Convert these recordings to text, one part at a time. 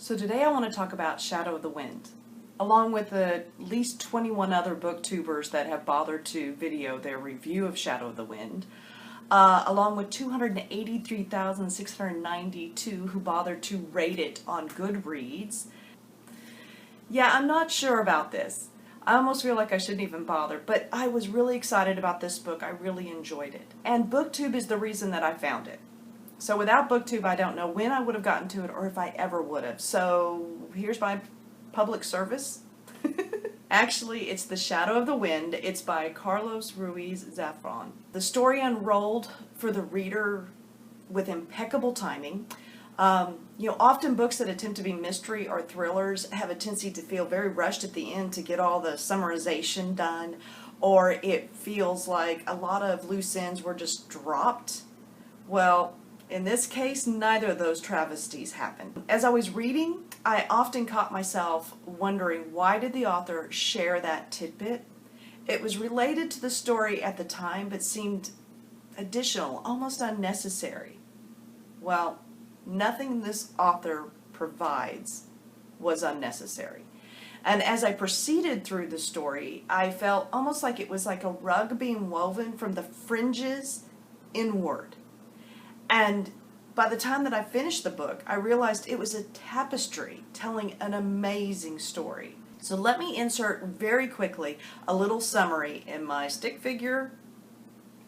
So today I want to talk about Shadow of the Wind, along with at least 21 other booktubers that have bothered to video their review of Shadow of the Wind, along with 283,692 who bothered to rate it on Goodreads. Yeah, I'm not sure about this. I almost feel like I shouldn't even bother, but I was really excited about this book. I really enjoyed it. And BookTube is the reason that I found it. So without BookTube, I don't know when I would have gotten to it or if I ever would have. So here's my public service. Actually, it's The Shadow of the Wind. It's by Carlos Ruiz Zafón. The story unrolled for the reader with impeccable timing. Often books that attempt to be mystery or thrillers have a tendency to feel very rushed at the end to get all the summarization done, or it feels like a lot of loose ends were just dropped. Well, in this case, neither of those travesties happened. As I was reading, I often caught myself wondering, why did the author share that tidbit? It was related to the story at the time, but seemed additional, almost unnecessary. Well, nothing this author provides was unnecessary. And as I proceeded through the story, I felt almost like it was like a rug being woven from the fringes inward. And by the time that I finished the book, I realized it was a tapestry telling an amazing story. So let me insert very quickly a little summary in my stick figure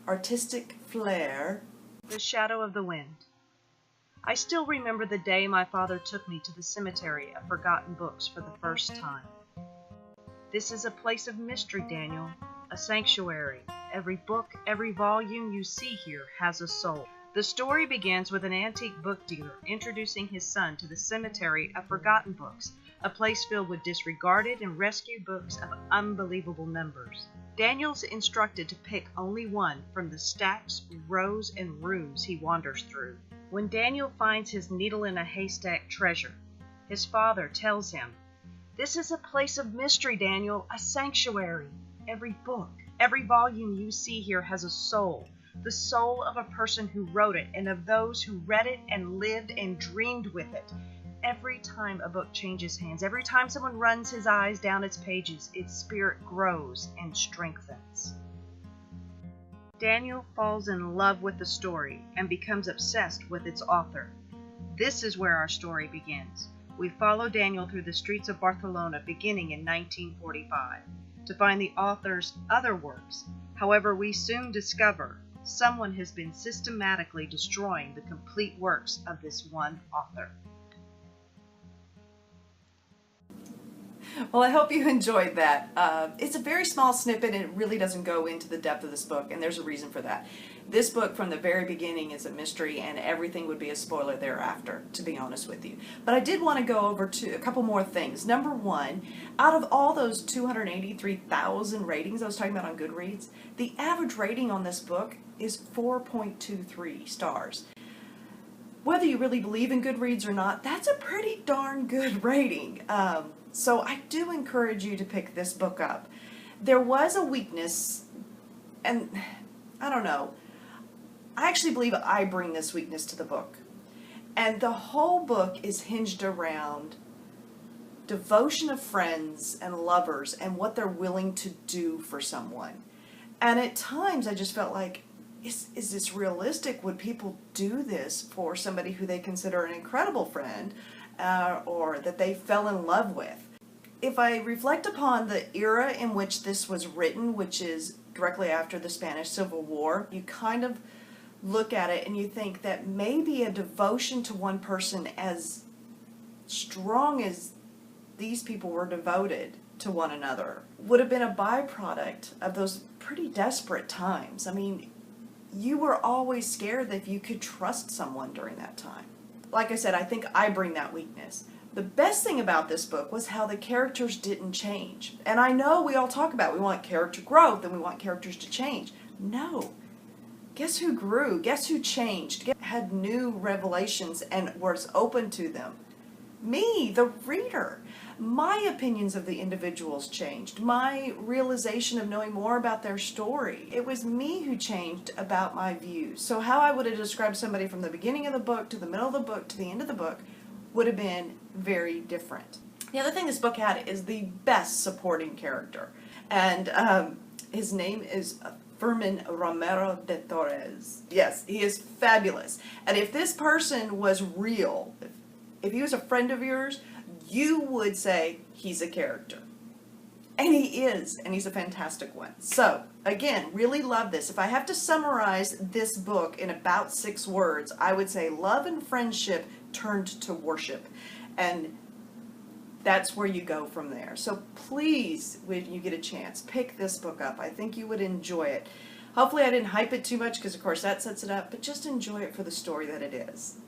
artistic flair. The Shadow of the Wind. I still remember the day my father took me to the cemetery of forgotten books for the first time. This is a place of mystery, Daniel, a sanctuary. Every book, every volume you see here has a soul. The story begins with an antique book dealer introducing his son to the cemetery of forgotten books, a place filled with disregarded and rescued books of unbelievable numbers. Daniel's instructed to pick only one from the stacks, rows, and rooms he wanders through. When Daniel finds his needle in a haystack treasure, his father tells him, "This is a place of mystery, Daniel, a sanctuary. Every book, every volume you see here has a soul. The soul of a person who wrote it and of those who read it and lived and dreamed with it. Every time a book changes hands, every time someone runs his eyes down its pages, its spirit grows and strengthens." Daniel falls in love with the story and becomes obsessed with its author. This is where our story begins. We follow Daniel through the streets of Barcelona beginning in 1945 to find the author's other works. However, we soon discover someone has been systematically destroying the complete works of this one author. Well, I hope you enjoyed that. It's a very small snippet and it really doesn't go into the depth of this book, and there's a reason for that. This book from the very beginning is a mystery and everything would be a spoiler thereafter, to be honest with you. But I did want to go over to a couple more things. Number one, out of all those 283,000 ratings I was talking about on Goodreads, the average rating on this book is 4.23 stars. Whether you really believe in Goodreads or not, that's a pretty darn good rating. So I do encourage you to pick this book up. There was a weakness, and I don't know, I actually believe I bring this weakness to the book. And the whole book is hinged around devotion of friends and lovers and what they're willing to do for someone. And at times I just felt like, is this realistic? Would people do this for somebody who they consider an incredible friend or that they fell in love with? If I reflect upon the era in which this was written, which is directly after the Spanish Civil War, you kind of look at it and you think that maybe a devotion to one person as strong as these people were devoted to one another would have been a byproduct of those pretty desperate times. I mean, you were always scared that you could trust someone during that time. Like I said, I think I bring that weakness. The best thing about this book was how the characters didn't change. And I know we all talk about we want character growth and we want characters to change. No. Guess who grew? Guess who changed? Had new revelations and was open to them? Me, the reader. My opinions of the individuals changed. My realization of knowing more about their story. It was me who changed about my views. So how I would have described somebody from the beginning of the book to the middle of the book to the end of the book would have been very different. The other thing this book had is the best supporting character. And his name is Fermin Romero de Torres. Yes, he is fabulous. And if this person was real, if he was a friend of yours, you would say he's a character. And he is, and he's a fantastic one. So, again, really love this. If I have to summarize this book in about 6 words, I would say love and friendship turned to worship. And that's where you go from there. So please, when you get a chance, pick this book up. I think you would enjoy it. Hopefully I didn't hype it too much because, of course, that sets it up, but just enjoy it for the story that it is.